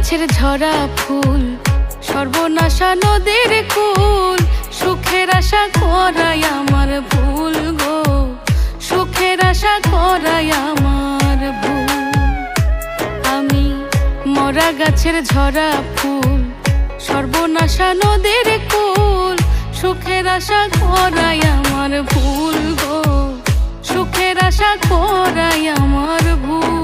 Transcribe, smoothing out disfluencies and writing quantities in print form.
গাছের ঝরা ফুল, সর্বনাশা নদীর কুল। সুখের আশা করাই আমার ভুল গো, সুখের আশা করাই আমার ভুল। আমি মরা গাছের ঝরা ফুল, সর্বনাশা নদীর কুল। সুখের আশা করাই আমার ভুল গো, সুখের আশা করাই আমার ভুল।